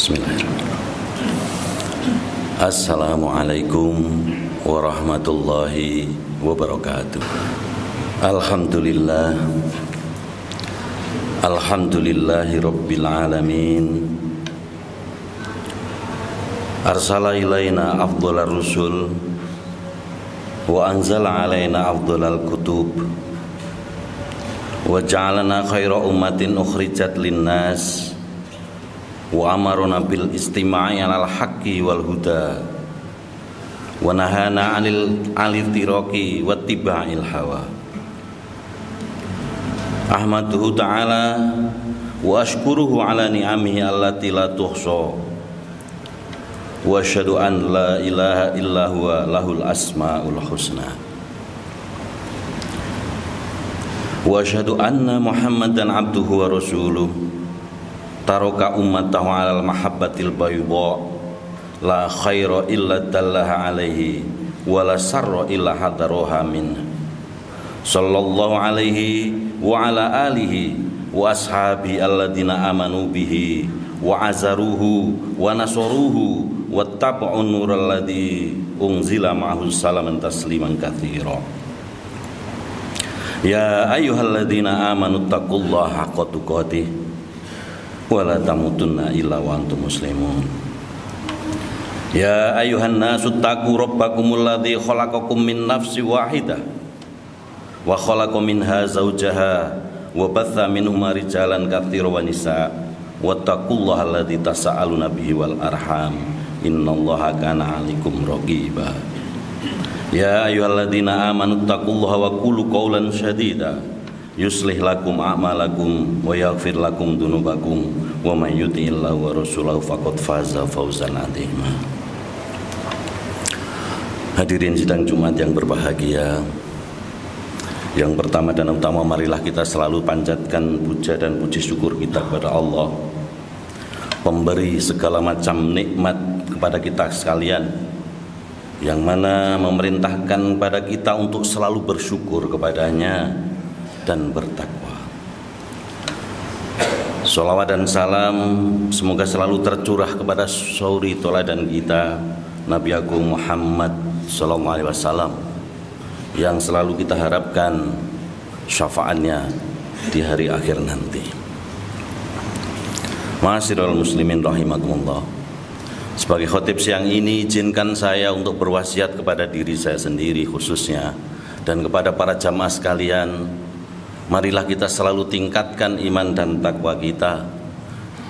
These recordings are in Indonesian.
Bismillahirrahmanirrahim. Assalamualaikum warahmatullahi wabarakatuh. Alhamdulillah, alhamdulillahi rabbil alamin. Arsala ilaina afdhalar rusul wa anzala alaina afdhalal kutub wa ja'alana khaira ummatin ukhrijat linnas wa amaruna bil istima'i alal haqqi wal huda wa nahana 'anil tiraqi wattiba'il hawa. Ahmaduhu ta'ala wa ashkuruhu ala ni'amihi allati la tuhsa wa asyhadu an la ilaha illa huwa lahul asmaul husna wa asyhadu anna Muhammadan abduhu wa rasuluh taroka ummatahu alal mahabbatil bayda la khaira illa dallaha alaihi wa la sarra illa hadaroha min sallallahu alaihi wa ala alihi wa ashabi alladina amanu bihi wa azaruhu wa nasaruhu wattaba'un nural ladzi unzila ma'ahu salaman tasliman katsira. Ya ayyuhalladzina amanu taqullaha haqqa tuqatih wala tamutunna illa wa antum muslimun. Ya ayuhan nasu taqu rabbakumul ladzi khalaqakum min nafsin wahidah wa khalaqa minha zawjaha wa batha minhuma rijalan katsiran wa nisaa wattaqullaha alladzi tasaaluna bihi wal arham innallaha kana 'alaikum raqiba. Ya ayyuhalladzina amanu taqullaha wa qulu qawlan sadida yuslih lakum a'malakum wa yaghfir lakum dunubakum wa may yuti'illahu wa rasulahu faqad faza fawzan 'azima. Hadirin sidang Jumat yang berbahagia, yang pertama dan utama marilah kita selalu panjatkan puja dan puji syukur kita kepada Allah, pemberi segala macam nikmat kepada kita sekalian, yang mana memerintahkan kepada kita untuk selalu bersyukur kepadanya dan bertakwa. Sholawat dan salam semoga selalu tercurah kepada suri toladan kita Nabi Agung Muhammad sallallahu alaihi wasallam, yang selalu kita harapkan syafaatnya di hari akhir nanti. Ma'asyiral muslimin rahimakumullah. Sebagai khotib siang ini, izinkan saya untuk berwasiat kepada diri saya sendiri khususnya dan kepada para jamaah sekalian. Marilah kita selalu tingkatkan iman dan takwa kita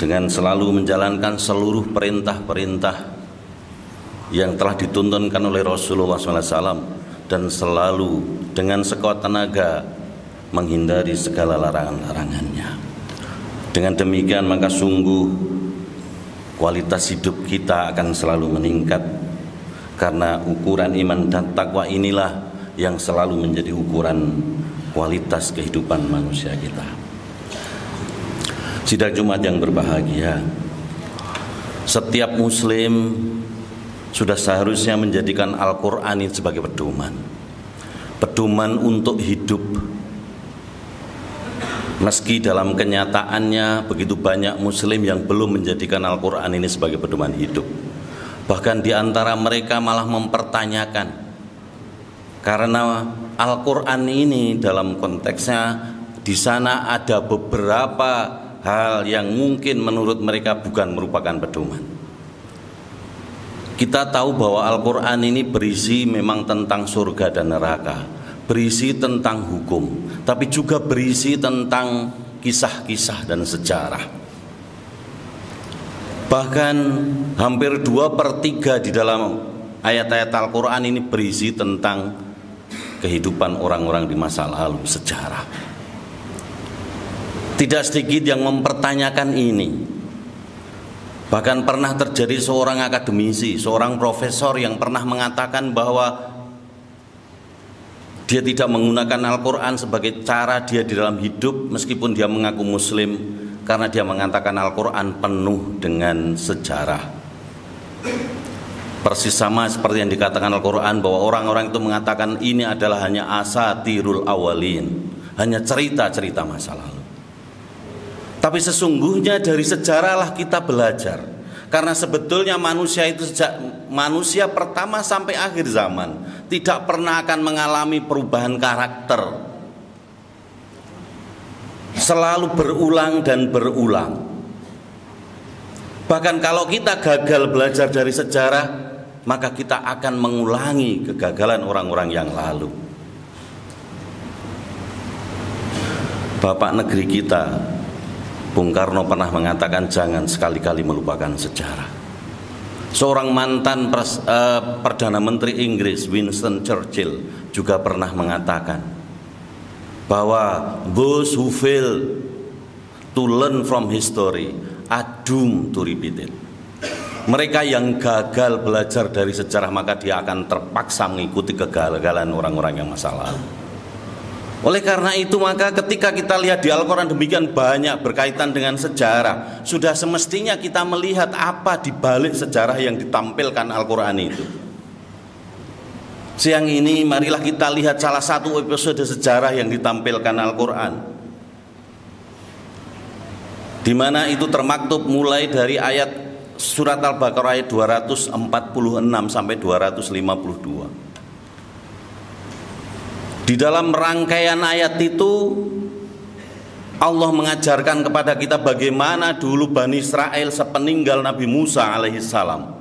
dengan selalu menjalankan seluruh perintah-perintah yang telah dituntunkan oleh Rasulullah SAW dan selalu dengan sekuat tenaga menghindari segala larangan-larangannya. Dengan demikian maka sungguh kualitas hidup kita akan selalu meningkat, karena ukuran iman dan takwa inilah yang selalu menjadi ukuran kualitas kehidupan manusia kita. Sidang Jumat yang berbahagia, setiap muslim sudah seharusnya menjadikan Al-Quran ini sebagai pedoman untuk hidup. Meski dalam kenyataannya begitu banyak muslim yang belum menjadikan Al-Quran ini sebagai pedoman hidup. Bahkan di antara mereka malah mempertanyakan, karena Al-Quran ini dalam konteksnya di sana ada beberapa hal yang mungkin menurut mereka bukan merupakan pedoman. Kita tahu bahwa Al-Quran ini berisi memang tentang surga dan neraka, berisi tentang hukum, tapi juga berisi tentang kisah-kisah dan sejarah. Bahkan hampir 2/3 di dalam ayat-ayat Al-Quran ini berisi tentang kehidupan orang-orang di masa lalu, sejarah. Tidak sedikit yang mempertanyakan ini. Bahkan pernah terjadi seorang akademisi, seorang profesor yang pernah mengatakan bahwa dia tidak menggunakan Al-Quran sebagai cara dia di dalam hidup meskipun dia mengaku muslim, karena dia mengatakan Al-Quran penuh dengan sejarah. Persis sama seperti yang dikatakan Al-Quran bahwa orang-orang itu mengatakan ini adalah hanya asatirul awalin, hanya cerita-cerita masa lalu. Tapi sesungguhnya dari sejarahlah kita belajar. Karena sebetulnya manusia itu sejak manusia pertama sampai akhir zaman tidak pernah akan mengalami perubahan karakter. Selalu berulang dan berulang. Bahkan kalau kita gagal belajar dari sejarah, maka kita akan mengulangi kegagalan orang-orang yang lalu. Bapak negeri kita, Bung Karno, pernah mengatakan jangan sekali-kali melupakan sejarah. Seorang mantan Perdana Menteri Inggris, Winston Churchill, juga pernah mengatakan bahwa those who fail to learn from history are doomed to repeat it. Mereka yang gagal belajar dari sejarah, maka dia akan terpaksa mengikuti kegagalan orang-orang yang masa lalu. Oleh karena itu, maka ketika kita lihat di Al-Quran demikian banyak berkaitan dengan sejarah, sudah semestinya kita melihat apa di balik sejarah yang ditampilkan Al-Quran itu. Siang ini marilah kita lihat salah satu episode sejarah yang ditampilkan Al-Quran, di mana itu termaktub mulai dari ayat surat Al-Baqarah ayat 246 sampai 252. Di dalam rangkaian ayat itu Allah mengajarkan kepada kita bagaimana dulu Bani Israel sepeninggal Nabi Musa alaihissalam.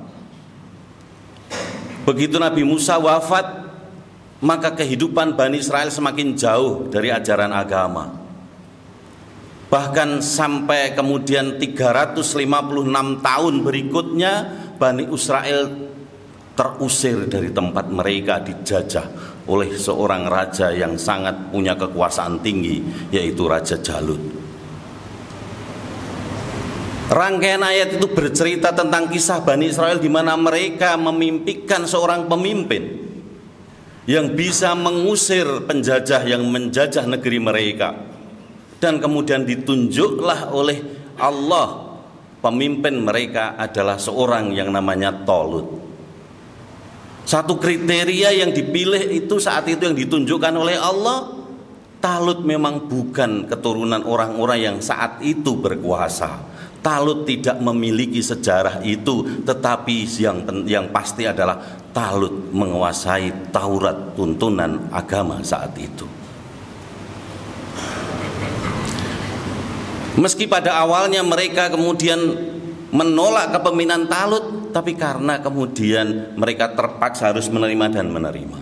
Begitu Nabi Musa wafat, maka kehidupan Bani Israel semakin jauh dari ajaran agama. Bahkan sampai kemudian 356 tahun berikutnya Bani Israel terusir dari tempat mereka, dijajah oleh seorang raja yang sangat punya kekuasaan tinggi, yaitu Raja Jalut. Rangkaian ayat itu bercerita tentang kisah Bani Israel di mana mereka memimpikan seorang pemimpin yang bisa mengusir penjajah yang menjajah negeri mereka. Dan kemudian ditunjuklah oleh Allah pemimpin mereka adalah seorang yang namanya Talut. Satu kriteria yang dipilih itu saat itu yang ditunjukkan oleh Allah, Talut memang bukan keturunan orang-orang yang saat itu berkuasa. Talut tidak memiliki sejarah itu, tetapi yang pasti adalah Talut menguasai Taurat, tuntunan agama saat itu. Meski pada awalnya mereka kemudian menolak kepemimpinan Talut, tapi karena kemudian mereka terpaksa harus menerima dan menerima.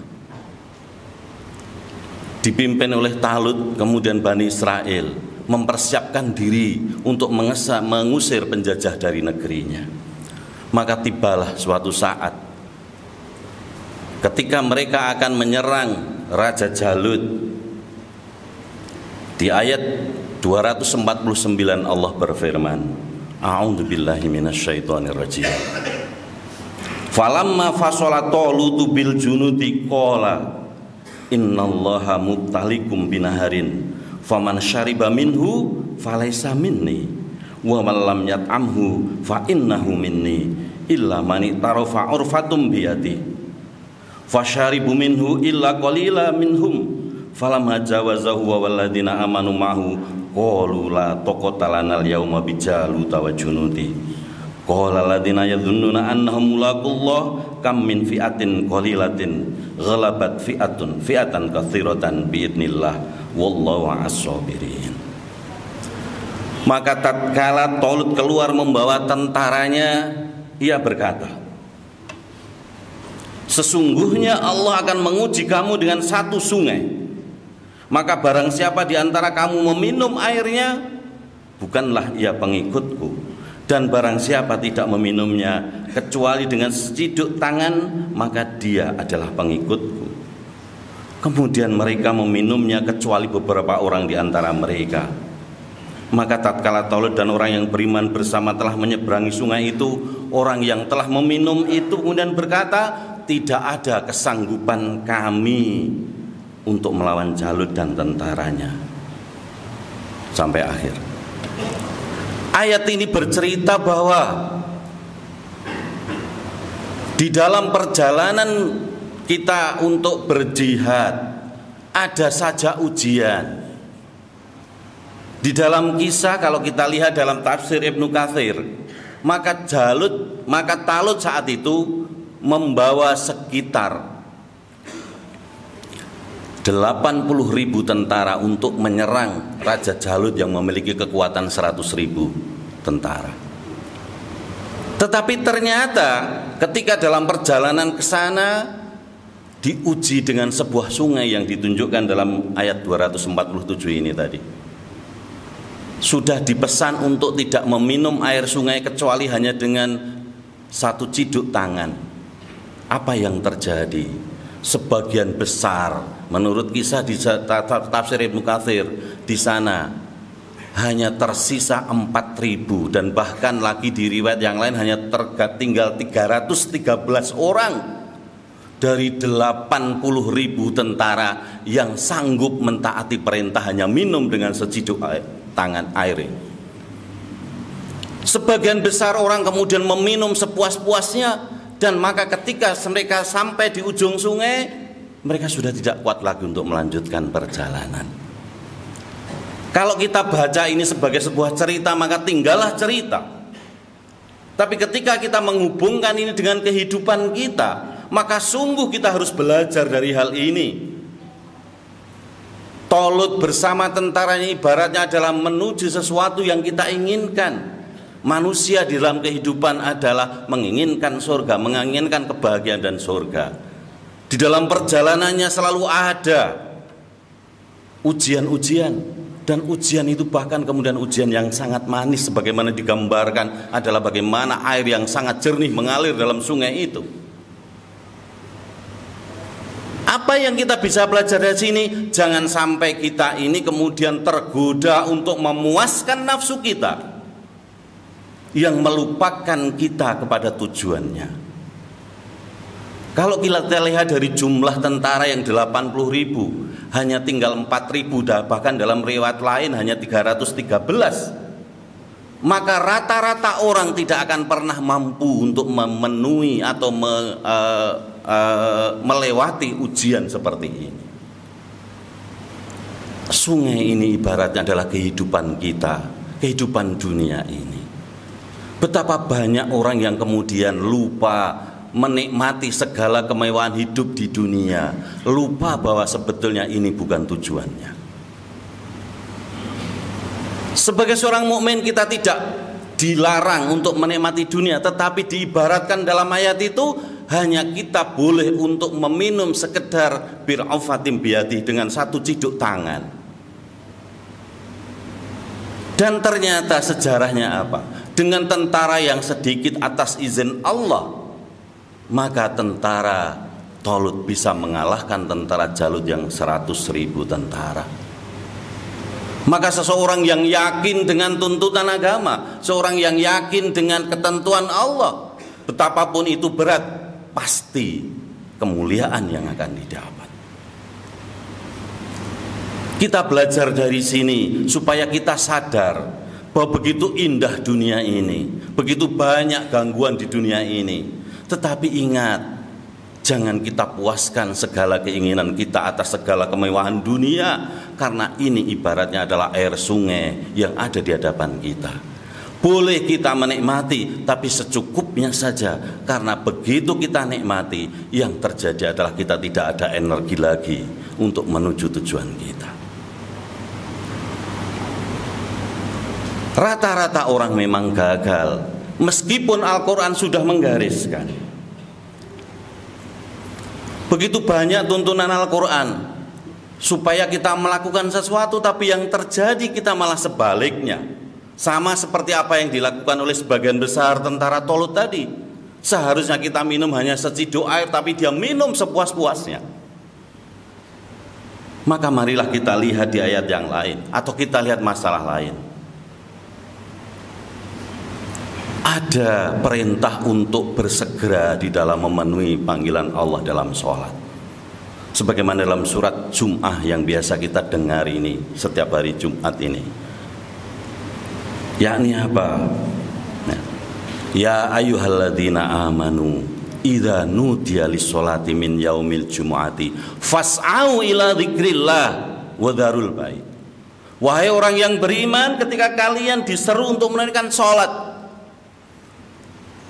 Dipimpin oleh Talut, kemudian Bani Israel mempersiapkan diri untuk mengusir penjajah dari negerinya. Maka tibalah suatu saat ketika mereka akan menyerang Raja Jalut. Di ayat 249 Allah berfirman, A'udzubillahi minasyaitonirrajim. Falamma fasala Talutu bil junudi qala innallaha mubtalikum binaharin faman syariba minhu falaysa minni wa man lam yat'amhu fa innahu minni illa man tarafa urfatum biyadi fasyaribu minhu illa qalila minhum falamma jawazahu wa walladina amanu ma'hu qalu la taqata lana al-yawma bijalut wa junudi qala alladziina yadhunnuna annahum mulaqullah kam min fi'atin qalilatin ghalabat fi'atan katsiratan biidznillah wallahu as-sabirin. Maka tatkala Talut keluar membawa tentaranya, ia berkata, sesungguhnya Allah akan menguji kamu dengan satu sungai. Maka barang siapa di antara kamu meminum airnya, bukanlah ia pengikutku. Dan barang siapa tidak meminumnya kecuali dengan seciduk tangan, maka dia adalah pengikutku. Kemudian mereka meminumnya kecuali beberapa orang di antara mereka. Maka tatkala Talut dan orang yang beriman bersama telah menyeberangi sungai itu, orang yang telah meminum itu kemudian berkata, tidak ada kesanggupan kami untuk melawan Jalut dan tentaranya. Sampai akhir. Ayat ini bercerita bahwa di dalam perjalanan kita untuk berjihad ada saja ujian. Di dalam kisah, kalau kita lihat dalam tafsir Ibnu Katsir, maka Talut saat itu membawa sekitar 80.000 tentara untuk menyerang Raja Jalut yang memiliki kekuatan 100.000 tentara. Tetapi ternyata ketika dalam perjalanan ke sana diuji dengan sebuah sungai yang ditunjukkan dalam ayat 247 ini tadi. Sudah dipesan untuk tidak meminum air sungai kecuali hanya dengan satu ciduk tangan. Apa yang terjadi? Sebagian besar menurut kisah di tafsir Ibnu Katsir di sana hanya tersisa 4.000 dan bahkan lagi di riwayat yang lain hanya tinggal 313 orang dari 80.000 tentara yang sanggup mentaati perintah hanya minum dengan seciduk tangan air. Sebagian besar orang kemudian meminum sepuas-puasnya. Dan maka ketika mereka sampai di ujung sungai, mereka sudah tidak kuat lagi untuk melanjutkan perjalanan. Kalau kita baca ini sebagai sebuah cerita, maka tinggallah cerita. Tapi ketika kita menghubungkan ini dengan kehidupan kita, maka sungguh kita harus belajar dari hal ini. Talut bersama tentaranya ibaratnya adalah menuju sesuatu yang kita inginkan. Manusia di dalam kehidupan adalah menginginkan surga, menginginkan kebahagiaan dan surga. Di dalam perjalanannya selalu ada ujian-ujian, dan ujian itu bahkan kemudian ujian yang sangat manis sebagaimana digambarkan adalah bagaimana air yang sangat jernih mengalir dalam sungai itu. Apa yang kita bisa belajar dari sini? Jangan sampai kita ini kemudian tergoda untuk memuaskan nafsu kita yang melupakan kita kepada tujuannya. Kalau kita lihat dari jumlah tentara yang 80.000, hanya tinggal 4.000, bahkan dalam riwayat lain hanya 313, maka rata-rata orang tidak akan pernah mampu untuk memenuhi atau melewati ujian seperti ini. Sungai ini ibaratnya adalah kehidupan kita, kehidupan dunia ini. Betapa banyak orang yang kemudian lupa menikmati segala kemewahan hidup di dunia, lupa bahwa sebetulnya ini bukan tujuannya. Sebagai seorang mukmin kita tidak dilarang untuk menikmati dunia, tetapi diibaratkan dalam ayat itu hanya kita boleh untuk meminum sekedar bir'aufatim biyadi dengan satu ciduk tangan. Dan ternyata sejarahnya apa? Dengan tentara yang sedikit atas izin Allah, maka tentara Talut bisa mengalahkan tentara Jalut yang 100.000 tentara. Maka seseorang yang yakin dengan tuntutan agama, seorang yang yakin dengan ketentuan Allah, betapapun itu berat, pasti kemuliaan yang akan didapat. Kita belajar dari sini supaya kita sadar bahwa begitu indah dunia ini, begitu banyak gangguan di dunia ini. Tetapi ingat, jangan kita puaskan segala keinginan kita atas segala kemewahan dunia, karena ini ibaratnya adalah air sungai yang ada di hadapan kita. Boleh kita menikmati, tapi secukupnya saja, karena begitu kita nikmati, yang terjadi adalah kita tidak ada energi lagi untuk menuju tujuan kita. Rata-rata orang memang gagal, meskipun Al-Quran sudah menggariskan. Begitu banyak tuntunan Al-Quran supaya kita melakukan sesuatu, tapi yang terjadi kita malah sebaliknya. Sama seperti apa yang dilakukan oleh sebagian besar tentara Talut tadi. Seharusnya kita minum hanya seciduk air, tapi dia minum sepuas-puasnya. Maka marilah kita lihat di ayat yang lain, atau kita lihat masalah lain. Ada perintah untuk bersegera di dalam memenuhi panggilan Allah dalam sholat. Sebagaimana dalam surat Jum'ah yang biasa kita dengar ini setiap hari Jumat ini. Yakni apa? Ya ayyuhalladzina amanu idza nudiya lis-sholati min yaumil jumu'ati fas'au ila dzikrillah wa dzarul bait. Wahai orang yang beriman, ketika kalian diseru untuk menunaikan sholat,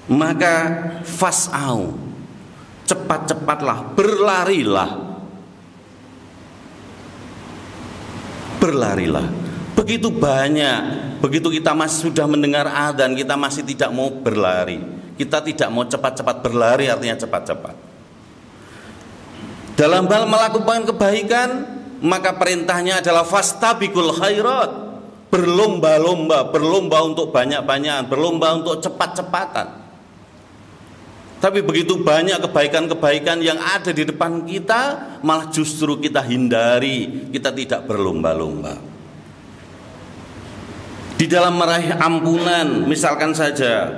maka fas'au, cepat-cepatlah, berlarilah. Begitu banyak, begitu kita masih sudah mendengar adzan, kita masih tidak mau berlari. Kita tidak mau cepat-cepat berlari, artinya cepat-cepat. Dalam hal melakukan kebaikan, maka perintahnya adalah fastabiqul khairat, berlomba untuk banyak-banyakan, berlomba untuk cepat-cepatan. Tapi begitu banyak kebaikan-kebaikan yang ada di depan kita, malah justru kita hindari, kita tidak berlomba-lomba. Di dalam meraih ampunan, misalkan saja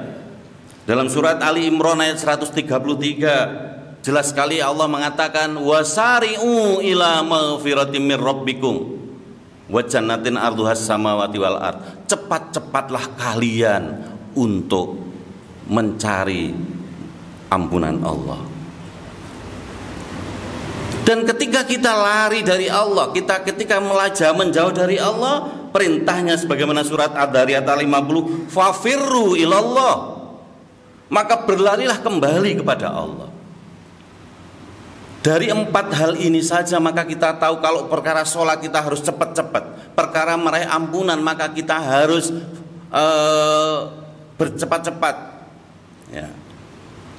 dalam surat Ali Imran ayat 133, jelas sekali Allah mengatakan wasari'u ila maghfiratin mir rabbikum wa jannatin arduhas samawati wal ard. Cepat-cepatlah kalian untuk mencari ampunan Allah. Dan ketika kita lari dari Allah, kita ketika menjauh dari Allah, perintahnya sebagaimana surat Ad-Dariyat 50, fafirru ilallah, maka berlarilah kembali kepada Allah. Dari 4 hal ini saja maka kita tahu kalau perkara sholat kita harus cepat-cepat, perkara meraih ampunan maka kita harus bercepat-cepat, ya.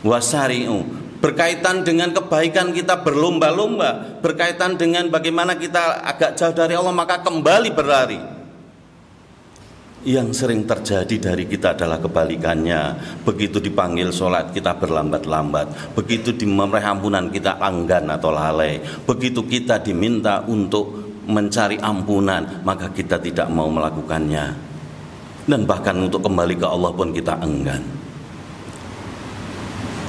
Wasari'u, berkaitan dengan kebaikan kita berlomba-lomba, berkaitan dengan bagaimana kita agak jauh dari Allah maka kembali berlari. Yang sering terjadi dari kita adalah kebalikannya. Begitu dipanggil sholat kita berlambat-lambat, begitu meraih ampunan kita enggan atau lalai, begitu kita diminta untuk mencari ampunan maka kita tidak mau melakukannya, dan bahkan untuk kembali ke Allah pun kita enggan.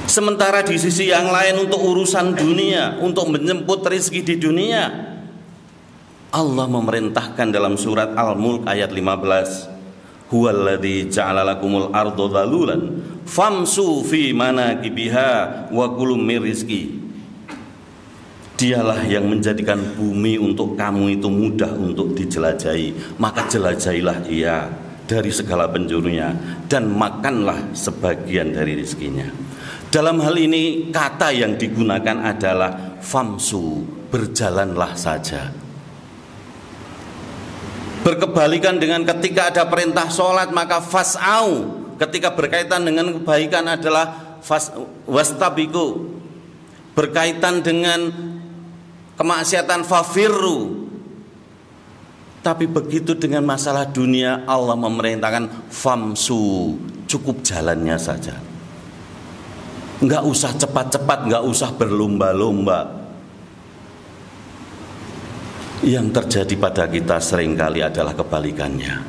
Sementara di sisi yang lain untuk urusan dunia, untuk menjemput rezeki di dunia, Allah memerintahkan dalam surat Al-Mulk ayat 15, huwallazi ja'ala lakumul arda dhalulan famsu fi manakibiha wa kulu mir rizqi. Dialah yang menjadikan bumi untuk kamu itu mudah untuk dijelajahi, maka jelajahilah ia dari segala penjurunya dan makanlah sebagian dari rizkinya. Dalam hal ini kata yang digunakan adalah famsu, berjalanlah saja. Berkebalikan dengan ketika ada perintah sholat maka fas'au, ketika berkaitan dengan kebaikan adalah wastabiqu, berkaitan dengan kemaksiatan fafirru. Tapi begitu dengan masalah dunia, Allah memerintahkan famsu, cukup jalannya saja. Enggak usah cepat-cepat, enggak usah berlomba-lomba. Yang terjadi pada kita seringkali adalah kebalikannya.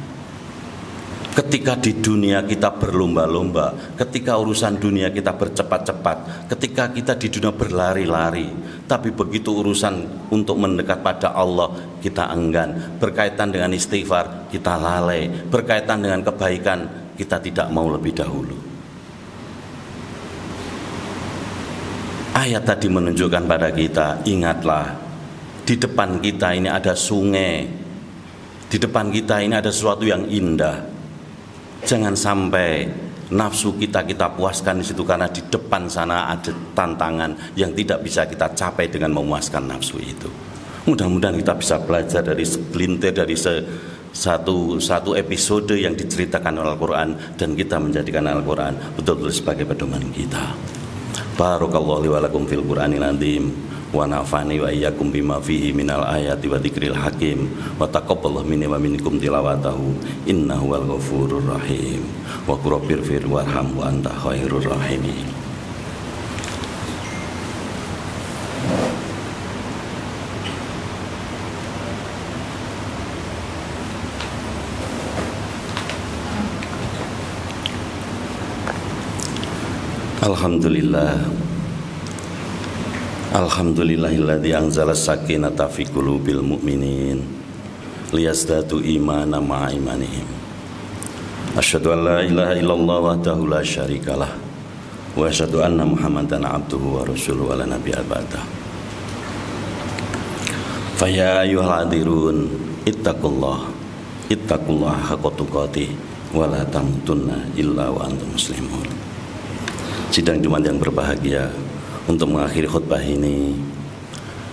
Ketika di dunia kita berlomba-lomba, ketika urusan dunia kita bercepat-cepat, ketika kita di dunia berlari-lari, tapi begitu urusan untuk mendekat pada Allah kita enggan. Berkaitan dengan istighfar kita lalai, berkaitan dengan kebaikan kita tidak mau lebih dahulu. Ayat tadi menunjukkan pada kita, ingatlah, di depan kita ini ada sungai, di depan kita ini ada sesuatu yang indah. Jangan sampai nafsu kita puaskan di situ, karena di depan sana ada tantangan yang tidak bisa kita capai dengan memuaskan nafsu itu. Mudah-mudahan kita bisa belajar dari segelintir, dari satu episode yang diceritakan oleh Al-Quran, dan kita menjadikan Al-Quran betul-betul sebagai pedoman kita. Barakallahu li wa lakum fil Qur'anil azim wa nafa'ani wa iyyakum bima fihi minal ayati wa dzikril hakim wa taqabbalallahu minni wa minkum tilawatahu innahu wal ghafurur rahim wa qurabbir fir warham wa anta khairur rahimin. Alhamdulillahilladzi anzala sakinata fi qulubil mu'minin liyazdadu imana ma'a imanihim. Asyhadu an la ilaha illallah wahdahu la syarikalah wa asyhadu anna Muhammadan abduhu wa rasuluhu ala nabiyyi ba'da. Fa ya ayyuhal hadirun ittaqullaha haqqa tuqatih wa la tamutunna illa wa antum muslimun. sidang Jumat yang berbahagia. Untuk mengakhiri khutbah ini,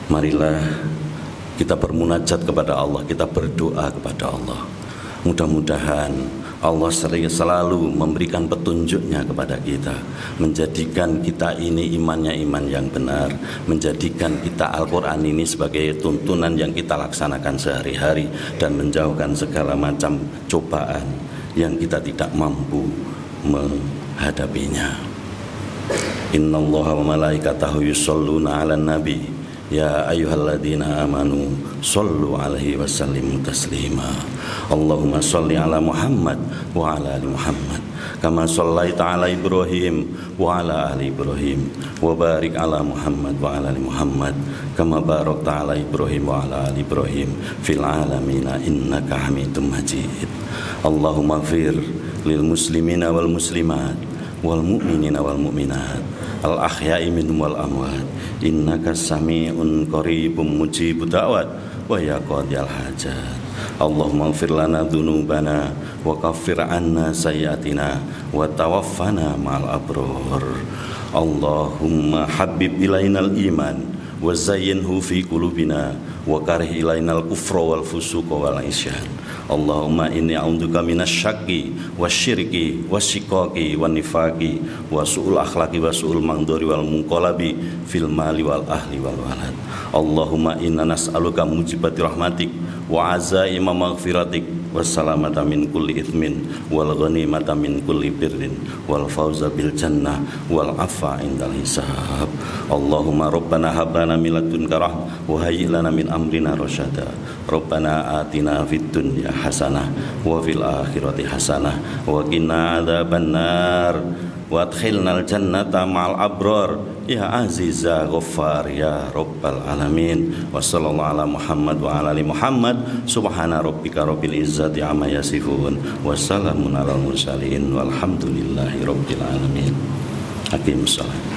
marilah kita bermunajat kepada Allah, kita berdoa kepada Allah. Mudah-mudahan Allah selalu memberikan petunjuknya kepada kita, menjadikan kita ini imannya iman yang benar, menjadikan kita Al-Quran ini sebagai tuntunan yang kita laksanakan sehari-hari, dan menjauhkan segala macam cobaan yang kita tidak mampu menghadapinya. Innallaha wa malaikatahu yusholluna 'alan nabi ya ayyuhalladzina amanu shollu 'alaihi wa sallimu taslima. Allahumma sholli 'ala Muhammad wa 'ala ali Muhammad kama shallaita 'ala Ibrahim wa 'ala ali Ibrahim wa barik 'ala Muhammad wa 'ala ali Muhammad kama barakta 'ala Ibrahim wa 'ala ali Ibrahim fil 'alamin innaka Hamidum Majid. Allahumma ighfir lil muslimina wal muslimat wal mu'minina wal mu'minat al ahya'i minhum wal amwat innaka sami'un qaribum mujibud da'wat wa ya qadiyal hajat. Allahumma ighfir lana dzunubana wa kaffir 'anna sayyi'atina wa tawaffana ma'al abrar. Allahumma habbib ilainal iman wa zayyinhu fi qulubina wa karih ilainal kufra wal fusuqa wal isyan. Allahumma inni a'udzubika minasyaqi wasyirki wasyiqaqi wan nifaqi wa su'ul akhlaqi wa su'ul mangduri wal munqalabi fil mali wal ahli wal walad. Allahumma inna nas'aluka mujibati rahmatik wa azaima maghfiratik wassalamata min kulli ithmin wal ghanimata min kulli birrin wal fawza bil jannah wal afa indal hisab. Allahumma rabbana hab lana min ladunka rahmah wa hayyi lana min amrina rasyada. Rabbana atina fid dunya hasanah wa fil akhirati hasanah wa qina adzabannar wa adkhilnal jannata ma'al abrar ya aziza ghaffar ya rabbal alamin. Wa sallallahu ala Muhammad wa ala ali Muhammad subhana rabbika rabbil izzati amma yasifun wa salamun alal mursalin walhamdulillahi rabbil alamin. Hakim salam.